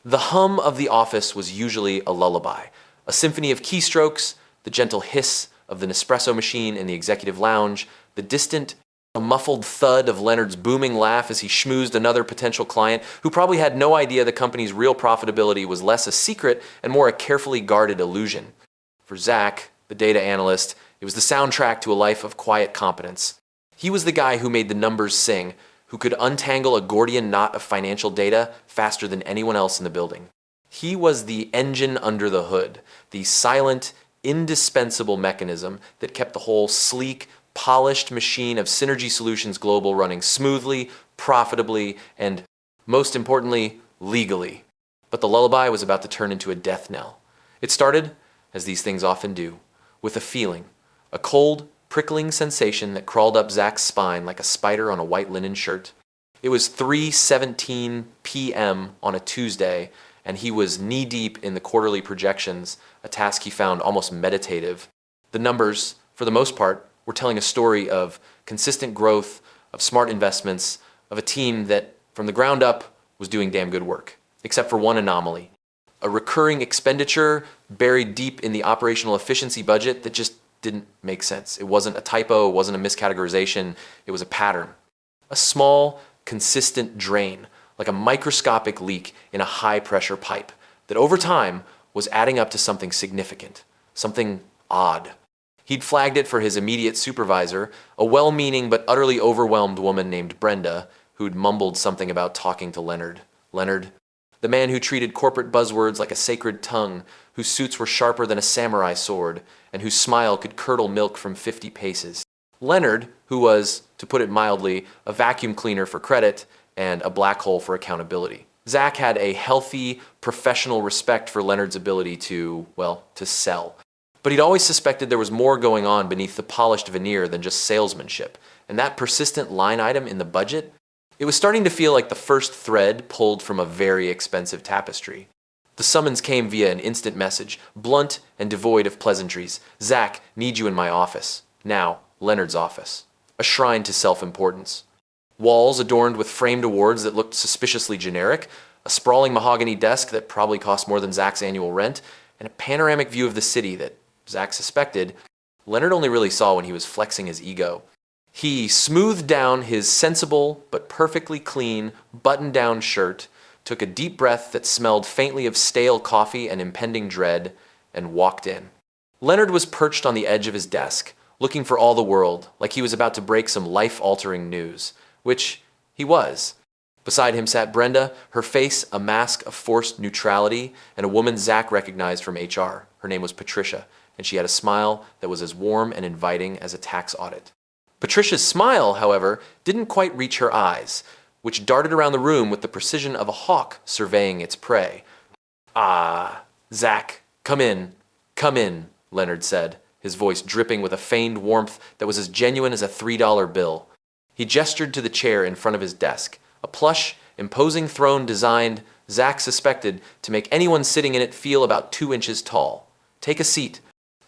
The hum of the office was usually a lullaby, a symphony of keystrokes, the gentle hiss of the Nespresso machine in the executive lounge, the distant, muffled thud of Leonard's booming laugh as he schmoozed another potential client who probably had no idea the company's real profitability was less a secret and more a carefully guarded illusion. For Zack, the data analyst, it was the soundtrack to a life of quiet competence. He was the guy who made the numbers sing, who could untangle a Gordian knot of financial data faster than anyone else in the building. He was the engine under the hood, the silent, indispensable mechanism that kept the whole sleek, polished machine of Synergy Solutions Global running smoothly, profitably, and, most importantly, legally. But the lullaby was about to turn into a death knell. It started, as these things often do, with a feeling, a cold, prickling sensation that crawled up Zack's spine like a spider on a white linen shirt. It was 3:17 p.m. on a Tuesday, and he was knee-deep in the quarterly projections, a task he found almost meditative. The numbers, for the most part, were telling a story of consistent growth, of smart investments, of a team that, from the ground up, was doing damn good work. Except for one anomaly. A recurring expenditure buried deep in the operational efficiency budget that just didn't make sense. It wasn't a typo, it wasn't a miscategorization, it was a pattern. A small, consistent drain, like a microscopic leak in a high-pressure pipe, that over time was adding up to something significant, something odd. He'd flagged it for his immediate supervisor, a well-meaning but utterly overwhelmed woman named Brenda, who'd mumbled something about talking to Leonard. Leonard, the man who treated corporate buzzwords like a sacred tongue, whose suits were sharper than a samurai sword, and whose smile could curdle milk from 50 paces. Leonard, who was, to put it mildly, a vacuum cleaner for credit and a black hole for accountability. Zack had a healthy, professional respect for Leonard's ability to sell. But he'd always suspected there was more going on beneath the polished veneer than just salesmanship. And that persistent line item in the budget, it was starting to feel like the first thread pulled from a very expensive tapestry. The summons came via an instant message, blunt and devoid of pleasantries. Zack, need you in my office. Now, Leonard's office. A shrine to self-importance. Walls adorned with framed awards that looked suspiciously generic, a sprawling mahogany desk that probably cost more than Zack's annual rent, and a panoramic view of the city that, Zack suspected, Leonard only really saw when he was flexing his ego. He smoothed down his sensible but perfectly clean button-down shirt, took a deep breath that smelled faintly of stale coffee and impending dread, and walked in. Leonard was perched on the edge of his desk, looking for all the world, like he was about to break some life-altering news, which he was. Beside him sat Brenda, her face a mask of forced neutrality, and a woman Zack recognized from HR. Her name was Patricia, and she had a smile that was as warm and inviting as a tax audit. Patricia's smile, however, didn't quite reach her eyes, which darted around the room with the precision of a hawk surveying its prey. "Ah, Zack, come in, Leonard said, his voice dripping with a feigned warmth that was as genuine as a $3 bill. He gestured to the chair in front of his desk, a plush, imposing throne designed, Zack suspected, to make anyone sitting in it feel about 2 inches tall. Take a seat.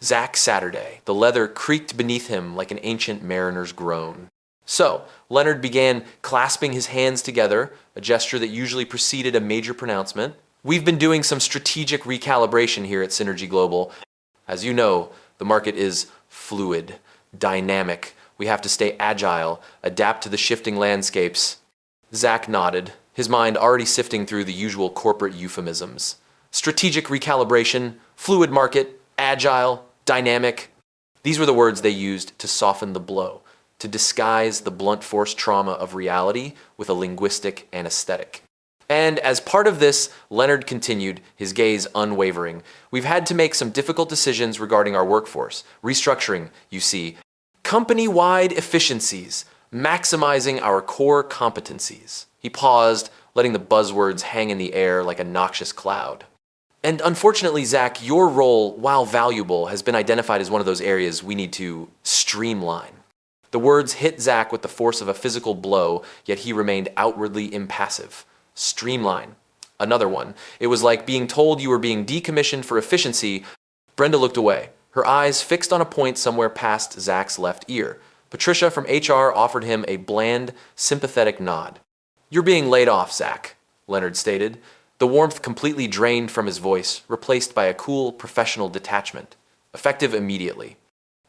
Zack Saturday. The leather creaked beneath him like an ancient mariner's groan. So, Leonard began clasping his hands together, a gesture that usually preceded a major pronouncement. We've been doing some strategic recalibration here at Synergy Global. As you know, the market is fluid, dynamic. We have to stay agile, adapt to the shifting landscapes. Zack nodded, his mind already sifting through the usual corporate euphemisms. Strategic recalibration, fluid market, agile, dynamic. These were the words they used to soften the blow, to disguise the blunt force trauma of reality with a linguistic anesthetic. And as part of this, Leonard continued, his gaze unwavering. We've had to make some difficult decisions regarding our workforce. Restructuring, you see. Company-wide efficiencies, maximizing our core competencies. He paused, letting the buzzwords hang in the air like a noxious cloud. And unfortunately, Zack, your role, while valuable, has been identified as one of those areas we need to streamline. The words hit Zack with the force of a physical blow, yet he remained outwardly impassive. Streamline. Another one. It was like being told you were being decommissioned for efficiency. Brenda looked away, her eyes fixed on a point somewhere past Zack's left ear. Patricia from HR offered him a bland, sympathetic nod. You're being laid off, Zack, Leonard stated. the warmth completely drained from his voice, replaced by a cool, professional detachment. Effective immediately.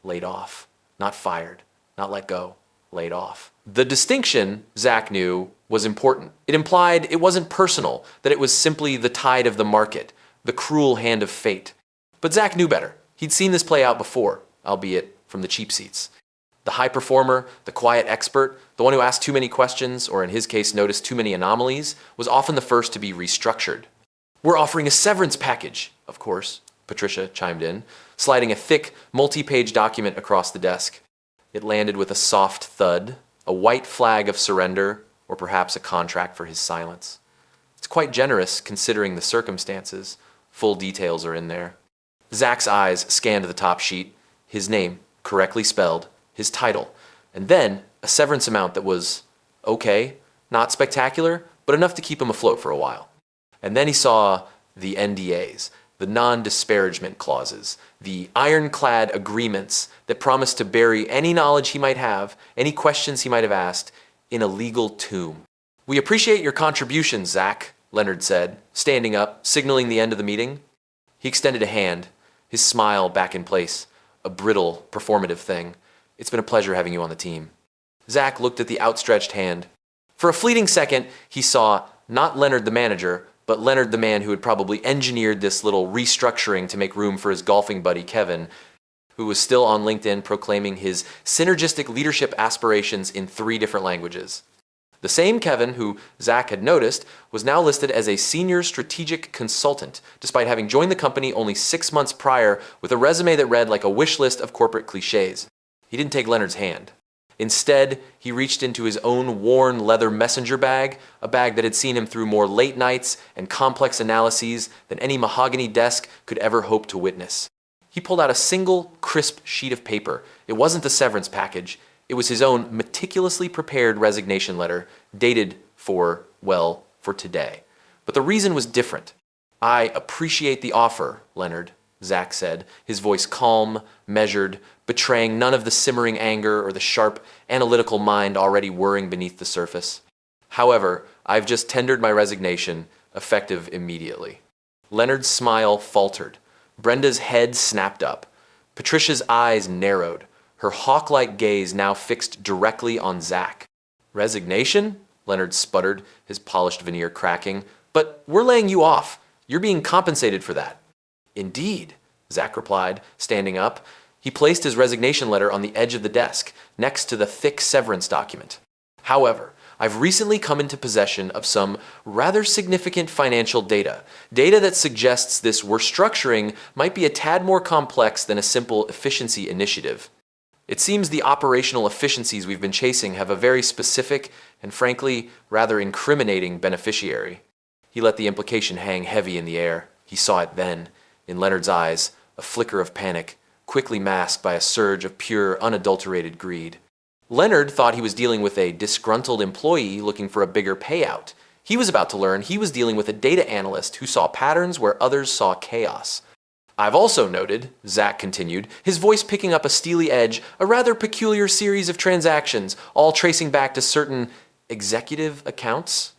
Laid off. Not fired. Not let go. Laid off. The distinction, Zack knew, was important. It implied it wasn't personal, that it was simply the tide of the market, the cruel hand of fate. But Zack knew better. He'd seen this play out before, albeit from the cheap seats. The high performer, the quiet expert, the one who asked too many questions, or in his case noticed too many anomalies, was often the first to be restructured. "We're offering a severance package," of course, Patricia chimed in, sliding a thick, multi-page document across the desk. It landed with a soft thud, a white flag of surrender, or perhaps a contract for his silence. It's quite generous considering the circumstances. Full details are in there. Zack's eyes scanned the top sheet, his name, correctly spelled, his title, and then a severance amount that was okay, not spectacular, but enough to keep him afloat for a while. And then he saw the NDAs, the non-disparagement clauses, the ironclad agreements that promised to bury any knowledge he might have, any questions he might have asked, in a legal tomb. "We appreciate your contributions, Zack," Leonard said, standing up, signaling the end of the meeting. He extended a hand, his smile back in place, a brittle, performative thing. "It's been a pleasure having you on the team." Zack looked at the outstretched hand. For a fleeting second, he saw not Leonard the manager, but Leonard the man who had probably engineered this little restructuring to make room for his golfing buddy Kevin, who was still on LinkedIn proclaiming his synergistic leadership aspirations in 3 different languages. The same Kevin who, Zack had noticed, was now listed as a senior strategic consultant, despite having joined the company only 6 months prior with a resume that read like a wish list of corporate cliches. He didn't take Leonard's hand. Instead, he reached into his own worn leather messenger bag, a bag that had seen him through more late nights and complex analyses than any mahogany desk could ever hope to witness. He pulled out a single, crisp sheet of paper. It wasn't the severance package. It was his own meticulously prepared resignation letter, dated for today. But the reason was different. "I appreciate the offer, Leonard," Zack said, his voice calm, measured, betraying none of the simmering anger or the sharp, analytical mind already whirring beneath the surface. "However, I've just tendered my resignation, effective immediately." Leonard's smile faltered. Brenda's head snapped up. Patricia's eyes narrowed, her hawk-like gaze now fixed directly on Zack. "Resignation?" Leonard sputtered, his polished veneer cracking. "But we're laying you off. You're being compensated for that." "Indeed," Zack replied, standing up. He placed his resignation letter on the edge of the desk, next to the thick severance document. "However, I've recently come into possession of some rather significant financial data that suggests this restructuring might be a tad more complex than a simple efficiency initiative. It seems the operational efficiencies we've been chasing have a very specific and frankly rather incriminating beneficiary." He let the implication hang heavy in the air. He saw it then, in Leonard's eyes, a flicker of panic, quickly masked by a surge of pure, unadulterated greed. Leonard thought he was dealing with a disgruntled employee looking for a bigger payout. He was about to learn he was dealing with a data analyst who saw patterns where others saw chaos. "I've also noted," Zack continued, his voice picking up a steely edge, "a rather peculiar series of transactions, all tracing back to certain executive accounts.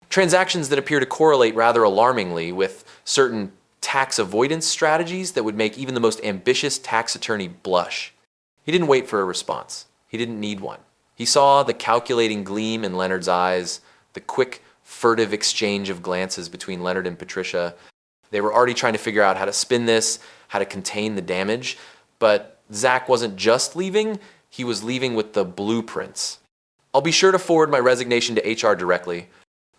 Transactions that appear to correlate rather alarmingly with certain tax avoidance strategies that would make even the most ambitious tax attorney blush." He didn't wait for a response. He didn't need one. He saw the calculating gleam in Leonard's eyes, the quick, furtive exchange of glances between Leonard and Patricia. They were already trying to figure out how to spin this, how to contain the damage. But Zack wasn't just leaving, he was leaving with the blueprints. "I'll be sure to forward my resignation to HR directly,"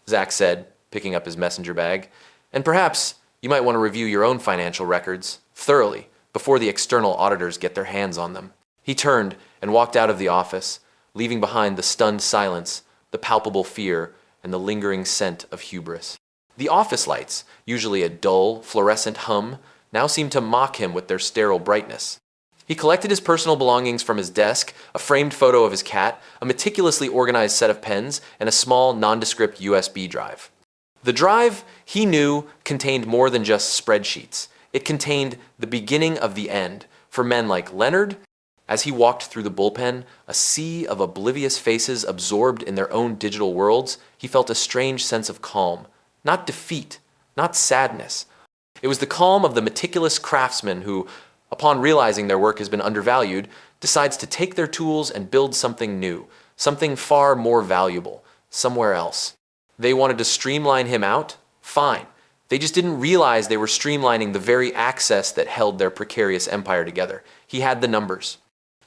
Zack said, picking up his messenger bag. "And perhaps you might want to review your own financial records thoroughly before the external auditors get their hands on them." He turned and walked out of the office, leaving behind the stunned silence, the palpable fear, and the lingering scent of hubris. The office lights, usually a dull, fluorescent hum, now seemed to mock him with their sterile brightness. He collected his personal belongings from his desk, a framed photo of his cat, a meticulously organized set of pens, and a small, nondescript USB drive. The drive, he knew, contained more than just spreadsheets. It contained the beginning of the end for men like Leonard. As he walked through the bullpen, a sea of oblivious faces absorbed in their own digital worlds, he felt a strange sense of calm. Not defeat, not sadness. It was the calm of the meticulous craftsman who, upon realizing their work has been undervalued, decides to take their tools and build something new, something far more valuable, somewhere else. They wanted to streamline him out? Fine. They just didn't realize they were streamlining the very access that held their precarious empire together. He had the numbers.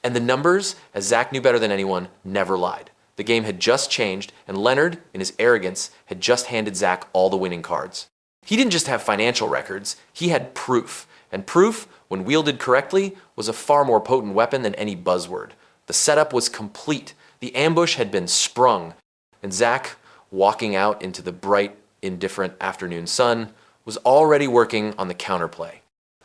And the numbers, as Zack knew better than anyone, never lied. The game had just changed, and Leonard, in his arrogance, had just handed Zack all the winning cards. He didn't just have financial records, he had proof. And proof, when wielded correctly, was a far more potent weapon than any buzzword. The setup was complete. The ambush had been sprung. And Zack, walking out into the bright, indifferent afternoon sun, was already working on the counterplay.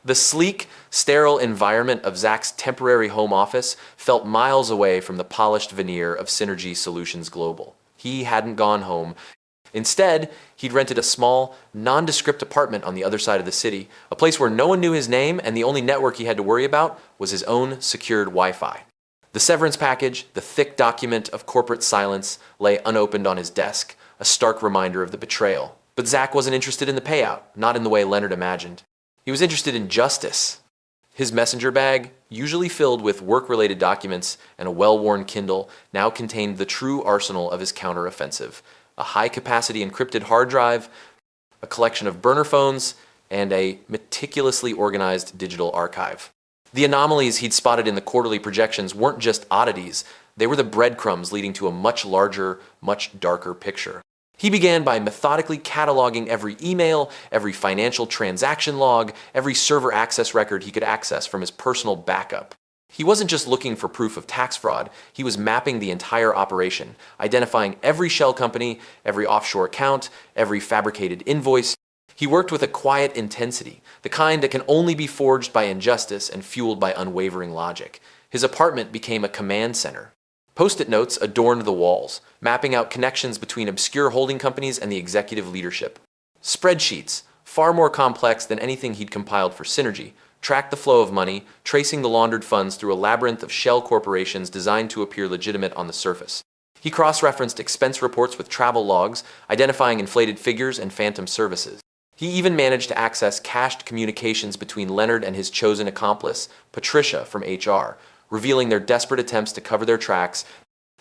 The sleek, sterile environment of Zack's temporary home office felt miles away from the polished veneer of Synergy Solutions Global. He hadn't gone home. Instead, he'd rented a small, nondescript apartment on the other side of the city, a place where no one knew his name and the only network he had to worry about was his own secured Wi-Fi. The severance package, the thick document of corporate silence, lay unopened on his desk, a stark reminder of the betrayal. But Zack wasn't interested in the payout, not in the way Leonard imagined. He was interested in justice. His messenger bag, usually filled with work-related documents and a well-worn Kindle, now contained the true arsenal of his counteroffensive: a high-capacity encrypted hard drive, a collection of burner phones, and a meticulously organized digital archive. The anomalies he'd spotted in the quarterly projections weren't just oddities, they were the breadcrumbs leading to a much larger, much darker picture. He began by methodically cataloging every email, every financial transaction log, every server access record he could access from his personal backup. He wasn't just looking for proof of tax fraud, he was mapping the entire operation, identifying every shell company, every offshore account, every fabricated invoice. He worked with a quiet intensity, the kind that can only be forged by injustice and fueled by unwavering logic. His apartment became a command center. Post-it notes adorned the walls, mapping out connections between obscure holding companies and the executive leadership. Spreadsheets, far more complex than anything he'd compiled for Synergy, tracked the flow of money, tracing the laundered funds through a labyrinth of shell corporations designed to appear legitimate on the surface. He cross-referenced expense reports with travel logs, identifying inflated figures and phantom services. He even managed to access cached communications between Leonard and his chosen accomplice, Patricia from HR, revealing their desperate attempts to cover their tracks,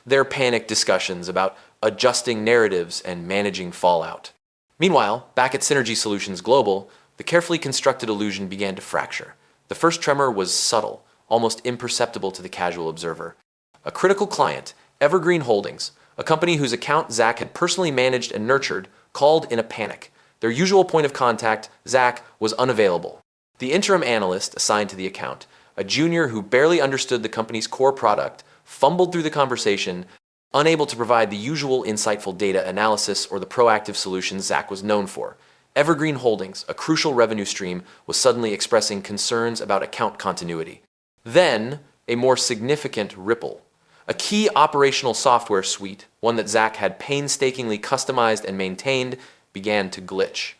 their panicked discussions about adjusting narratives and managing fallout. Meanwhile, back at Synergy Solutions Global, the carefully constructed illusion began to fracture. The first tremor was subtle, almost imperceptible to the casual observer. A critical client, Evergreen Holdings, a company whose account Zack had personally managed and nurtured, called in a panic. Their usual point of contact, Zack, was unavailable. The interim analyst assigned to the account, a junior who barely understood the company's core product, fumbled through the conversation, unable to provide the usual insightful data analysis or the proactive solutions Zack was known for. Evergreen Holdings, a crucial revenue stream, was suddenly expressing concerns about account continuity. Then, a more significant ripple. A key operational software suite, one that Zack had painstakingly customized and maintained, began to glitch.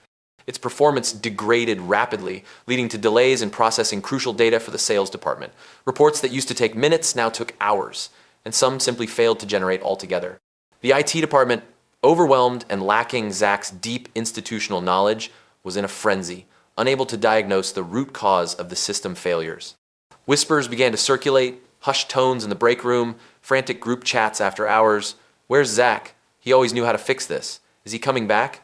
Its performance degraded rapidly, leading to delays in processing crucial data for the sales department. Reports that used to take minutes now took hours, and some simply failed to generate altogether. The IT department, overwhelmed and lacking Zack's deep institutional knowledge, was in a frenzy, unable to diagnose the root cause of the system failures. Whispers began to circulate, hushed tones in the break room, frantic group chats after hours. Where's Zack? He always knew how to fix this. Is he coming back?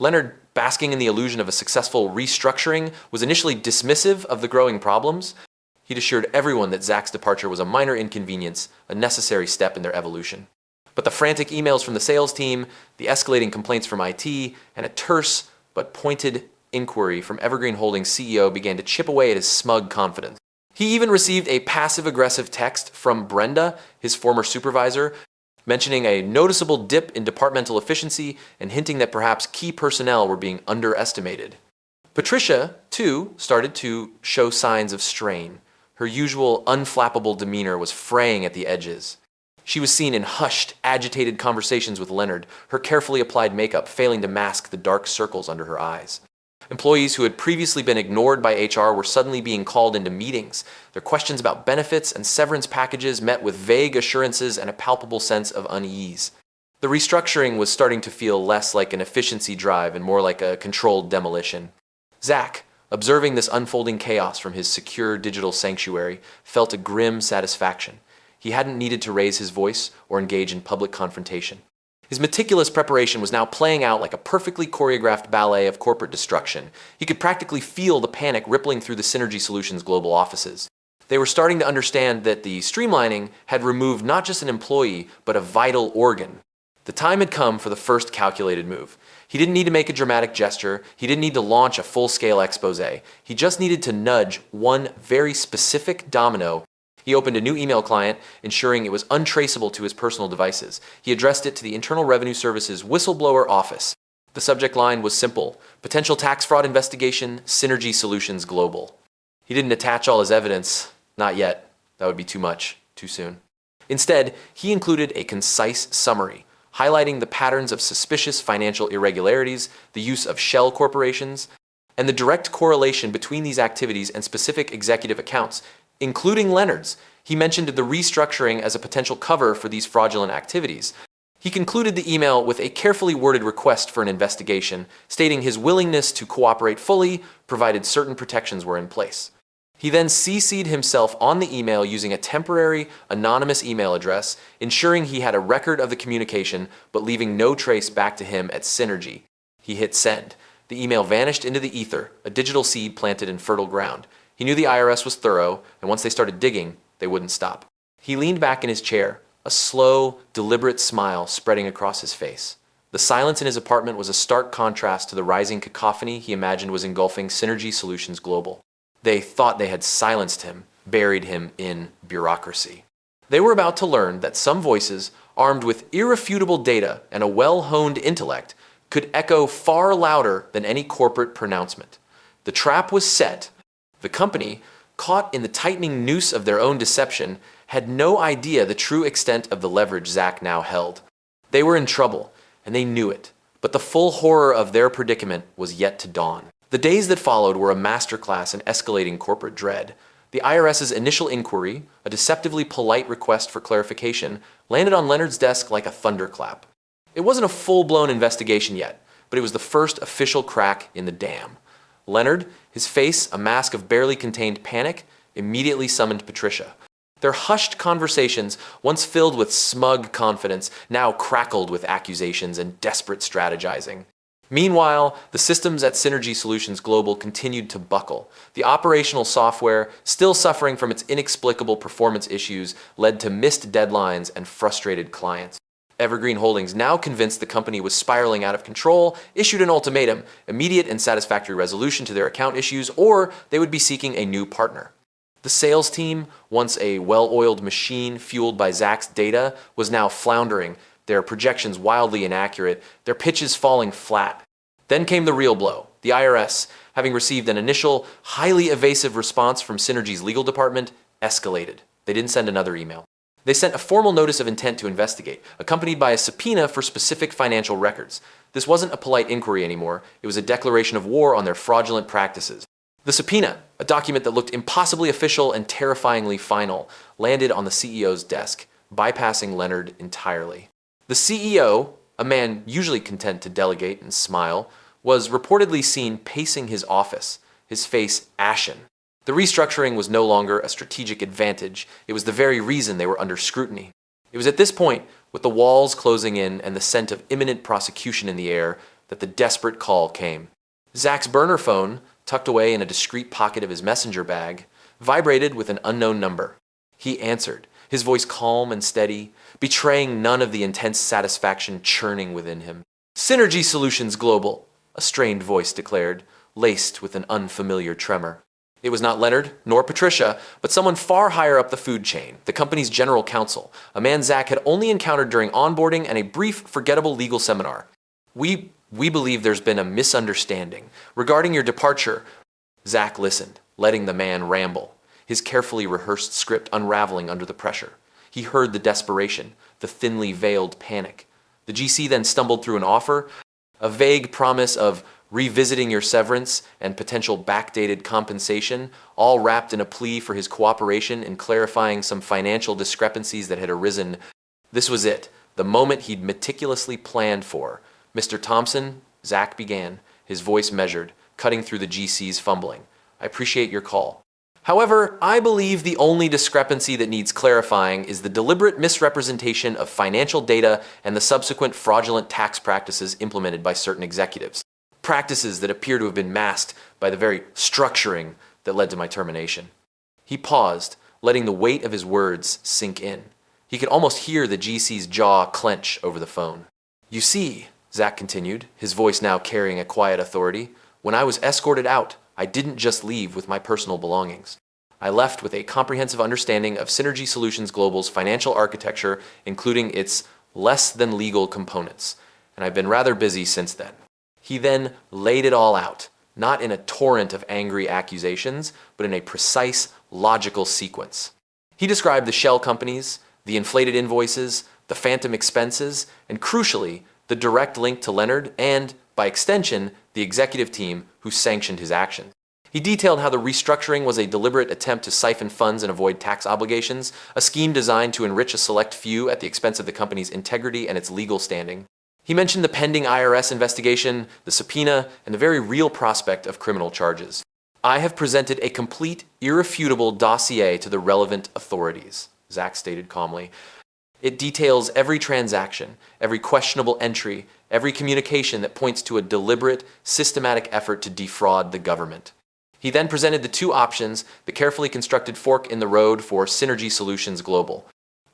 Leonard, basking in the illusion of a successful restructuring, was initially dismissive of the growing problems. He'd assured everyone that Zack's departure was a minor inconvenience, a necessary step in their evolution. But the frantic emails from the sales team, the escalating complaints from IT, and a terse but pointed inquiry from Evergreen Holdings CEO began to chip away at his smug confidence. He even received a passive-aggressive text from Brenda, his former supervisor, mentioning a noticeable dip in departmental efficiency and hinting that perhaps key personnel were being underestimated. Patricia, too, started to show signs of strain. Her usual unflappable demeanor was fraying at the edges. She was seen in hushed, agitated conversations with Leonard, her carefully applied makeup failing to mask the dark circles under her eyes. Employees who had previously been ignored by HR were suddenly being called into meetings. Their questions about benefits and severance packages met with vague assurances and a palpable sense of unease. The restructuring was starting to feel less like an efficiency drive and more like a controlled demolition. Zack, observing this unfolding chaos from his secure digital sanctuary, felt a grim satisfaction. He hadn't needed to raise his voice or engage in public confrontation. His meticulous preparation was now playing out like a perfectly choreographed ballet of corporate destruction. He could practically feel the panic rippling through the Synergy Solutions global offices. They were starting to understand that the streamlining had removed not just an employee, but a vital organ. The time had come for the first calculated move. He didn't need to make a dramatic gesture. He didn't need to launch a full-scale expose. He just needed to nudge one very specific domino. He opened a new email client, ensuring it was untraceable to his personal devices. He addressed it to the Internal Revenue Service's whistleblower office. The subject line was simple: potential tax fraud investigation, Synergy Solutions Global. He didn't attach all his evidence. Not yet. That would be too much, too soon. Instead, he included a concise summary, highlighting the patterns of suspicious financial irregularities, the use of shell corporations, and the direct correlation between these activities and specific executive accounts, including Leonard's. He mentioned the restructuring as a potential cover for these fraudulent activities. He concluded the email with a carefully worded request for an investigation, stating his willingness to cooperate fully, provided certain protections were in place. He then CC'd himself on the email using a temporary, anonymous email address, ensuring he had a record of the communication, but leaving no trace back to him at Synergy. He hit send. The email vanished into the ether, a digital seed planted in fertile ground. He knew the IRS was thorough, and once they started digging, they wouldn't stop. He leaned back in his chair, a slow, deliberate smile spreading across his face. The silence in his apartment was a stark contrast to the rising cacophony he imagined was engulfing Synergy Solutions Global. They thought they had silenced him, buried him in bureaucracy. They were about to learn that some voices, armed with irrefutable data and a well-honed intellect, could echo far louder than any corporate pronouncement. The trap was set. The company, caught in the tightening noose of their own deception, had no idea the true extent of the leverage Zack now held. They were in trouble, and they knew it, but the full horror of their predicament was yet to dawn. The days that followed were a masterclass in escalating corporate dread. The IRS's initial inquiry, a deceptively polite request for clarification, landed on Leonard's desk like a thunderclap. It wasn't a full-blown investigation yet, but it was the first official crack in the dam. Leonard, his face a mask of barely contained panic, immediately summoned Patricia. Their hushed conversations, once filled with smug confidence, now crackled with accusations and desperate strategizing. Meanwhile, the systems at Synergy Solutions Global continued to buckle. The operational software, still suffering from its inexplicable performance issues, led to missed deadlines and frustrated clients. Evergreen Holdings, now convinced the company was spiraling out of control, issued an ultimatum: immediate and satisfactory resolution to their account issues, or they would be seeking a new partner. The sales team, once a well-oiled machine fueled by Zack's data, was now floundering, their projections wildly inaccurate, their pitches falling flat. Then came the real blow. The IRS, having received an initial, highly evasive response from Synergy's legal department, escalated. They didn't send another email. They sent a formal notice of intent to investigate, accompanied by a subpoena for specific financial records. This wasn't a polite inquiry anymore. It was a declaration of war on their fraudulent practices. The subpoena, a document that looked impossibly official and terrifyingly final, landed on the CEO's desk, bypassing Leonard entirely. The CEO, a man usually content to delegate and smile, was reportedly seen pacing his office, his face ashen. The restructuring was no longer a strategic advantage. It was the very reason they were under scrutiny. It was at this point, with the walls closing in and the scent of imminent prosecution in the air, that the desperate call came. Zack's burner phone, tucked away in a discreet pocket of his messenger bag, vibrated with an unknown number. He answered, his voice calm and steady, betraying none of the intense satisfaction churning within him. "Synergy Solutions Global," a strained voice declared, laced with an unfamiliar tremor. It was not Leonard, nor Patricia, but someone far higher up the food chain, the company's general counsel, a man Zack had only encountered during onboarding and a brief, forgettable legal seminar. We believe there's been a misunderstanding. Regarding your departure," Zack listened, letting the man ramble, his carefully rehearsed script unraveling under the pressure. He heard the desperation, the thinly veiled panic. The GC then stumbled through an offer, a vague promise of revisiting your severance and potential backdated compensation, all wrapped in a plea for his cooperation in clarifying some financial discrepancies that had arisen. This was it, the moment he'd meticulously planned for. "Mr. Thompson," Zack began, his voice measured, cutting through the GC's fumbling. "I appreciate your call. However, I believe the only discrepancy that needs clarifying is the deliberate misrepresentation of financial data and the subsequent fraudulent tax practices implemented by certain executives. Practices that appear to have been masked by the very structuring that led to my termination." He paused, letting the weight of his words sink in. He could almost hear the GC's jaw clench over the phone. "You see," Zack continued, his voice now carrying a quiet authority, "when I was escorted out, I didn't just leave with my personal belongings. I left with a comprehensive understanding of Synergy Solutions Global's financial architecture, including its less-than-legal components, and I've been rather busy since then." He then laid it all out, not in a torrent of angry accusations, but in a precise, logical sequence. He described the shell companies, the inflated invoices, the phantom expenses, and crucially, the direct link to Leonard and, by extension, the executive team who sanctioned his action. He detailed how the restructuring was a deliberate attempt to siphon funds and avoid tax obligations, a scheme designed to enrich a select few at the expense of the company's integrity and its legal standing. He mentioned the pending IRS investigation, the subpoena, and the very real prospect of criminal charges. "I have presented a complete, irrefutable dossier to the relevant authorities," Zack stated calmly. "It details every transaction, every questionable entry, every communication that points to a deliberate, systematic effort to defraud the government." He then presented the two options, the carefully constructed fork in the road for Synergy Solutions Global.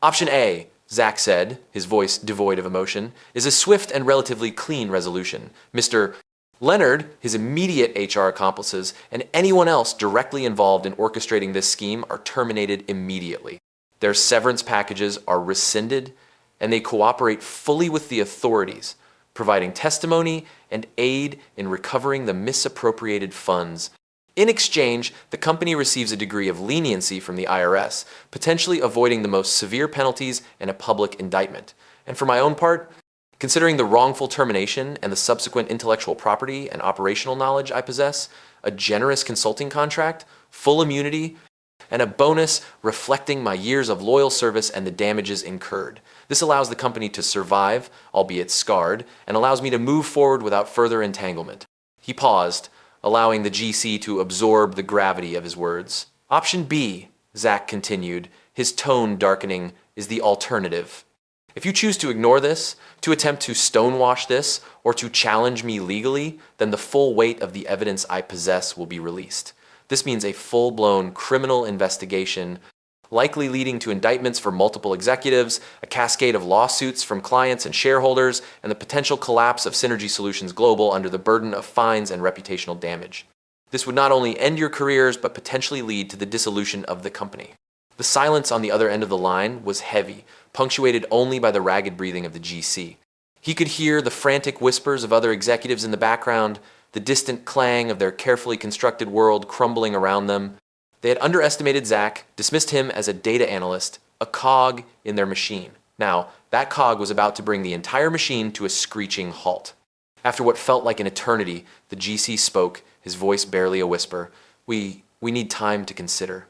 "Option A," Zack said, his voice devoid of emotion, "is a swift and relatively clean resolution. Mr. Leonard, his immediate HR accomplices, and anyone else directly involved in orchestrating this scheme are terminated immediately. Their severance packages are rescinded, and they cooperate fully with the authorities, providing testimony and aid in recovering the misappropriated funds. In exchange, the company receives a degree of leniency from the IRS, potentially avoiding the most severe penalties and a public indictment. And for my own part, considering the wrongful termination and the subsequent intellectual property and operational knowledge I possess, a generous consulting contract, full immunity, and a bonus reflecting my years of loyal service and the damages incurred. This allows the company to survive, albeit scarred, and allows me to move forward without further entanglement." He paused, allowing the GC to absorb the gravity of his words. "Option B," Zack continued, his tone darkening, "is the alternative. If you choose to ignore this, to attempt to stonewash this, or to challenge me legally, then the full weight of the evidence I possess will be released. This means a full-blown criminal investigation, likely leading to indictments for multiple executives, a cascade of lawsuits from clients and shareholders, and the potential collapse of Synergy Solutions Global under the burden of fines and reputational damage. This would not only end your careers, but potentially lead to the dissolution of the company." The silence on the other end of the line was heavy, punctuated only by the ragged breathing of the GC. He could hear the frantic whispers of other executives in the background, the distant clang of their carefully constructed world crumbling around them. They had underestimated Zack, dismissed him as a data analyst, a cog in their machine. Now, that cog was about to bring the entire machine to a screeching halt. After what felt like an eternity, the GC spoke, his voice barely a whisper. We need time to consider."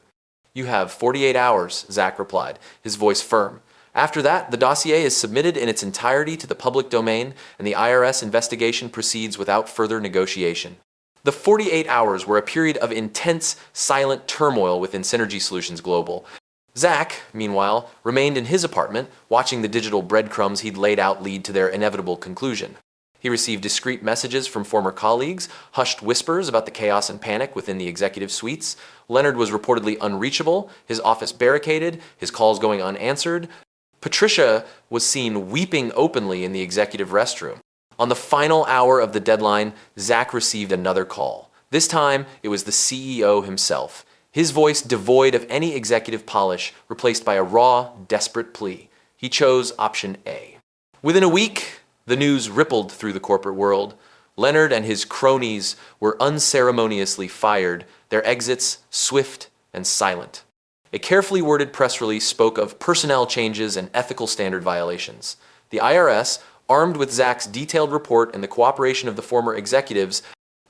"You have 48 hours, Zack replied, his voice firm. "After that, the dossier is submitted in its entirety to the public domain, and the IRS investigation proceeds without further negotiation." The 48 hours were a period of intense, silent turmoil within Synergy Solutions Global. Zack, meanwhile, remained in his apartment, watching the digital breadcrumbs he'd laid out lead to their inevitable conclusion. He received discreet messages from former colleagues, hushed whispers about the chaos and panic within the executive suites. Leonard was reportedly unreachable, his office barricaded, his calls going unanswered. Patricia was seen weeping openly in the executive restroom. On the final hour of the deadline, Zack received another call. This time, it was the CEO himself, his voice devoid of any executive polish, replaced by a raw, desperate plea. He chose option A. Within a week, the news rippled through the corporate world. Leonard and his cronies were unceremoniously fired, their exits swift and silent. A carefully worded press release spoke of personnel changes and ethical standard violations. The IRS, armed with Zack's detailed report and the cooperation of the former executives,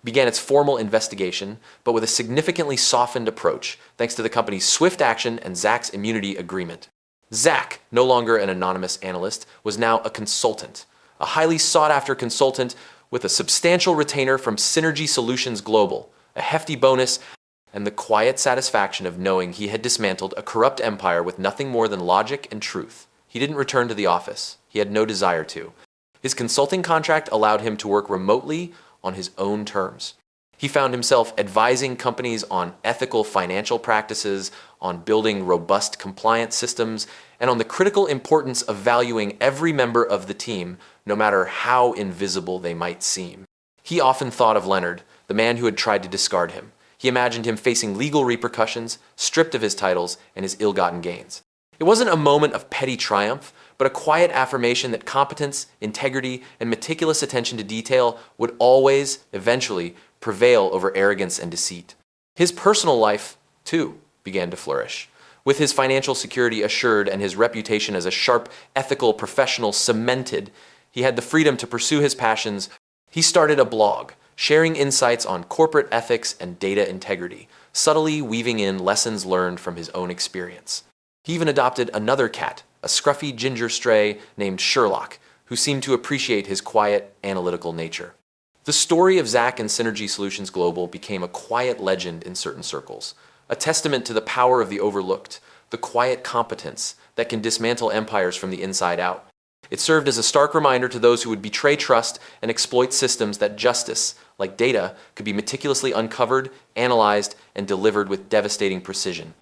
began its formal investigation, but with a significantly softened approach, thanks to the company's swift action and Zack's immunity agreement. Zack, no longer an anonymous analyst, was now a consultant, a highly sought-after consultant with a substantial retainer from Synergy Solutions Global, a hefty bonus, and the quiet satisfaction of knowing he had dismantled a corrupt empire with nothing more than logic and truth. He didn't return to the office. He had no desire to. His consulting contract allowed him to work remotely on his own terms. He found himself advising companies on ethical financial practices, on building robust compliance systems, and on the critical importance of valuing every member of the team, no matter how invisible they might seem. He often thought of Leonard, the man who had tried to discard him. He imagined him facing legal repercussions, stripped of his titles and his ill-gotten gains. It wasn't a moment of petty triumph, but a quiet affirmation that competence, integrity, and meticulous attention to detail would always, eventually, prevail over arrogance and deceit. His personal life, too, began to flourish. With his financial security assured and his reputation as a sharp, ethical professional cemented, he had the freedom to pursue his passions. He started a blog, sharing insights on corporate ethics and data integrity, subtly weaving in lessons learned from his own experience. He even adopted another cat, a scruffy ginger stray named Sherlock, who seemed to appreciate his quiet, analytical nature. The story of Zack and Synergy Solutions Global became a quiet legend in certain circles, a testament to the power of the overlooked, the quiet competence that can dismantle empires from the inside out. It served as a stark reminder to those who would betray trust and exploit systems that justice, like data, could be meticulously uncovered, analyzed, and delivered with devastating precision.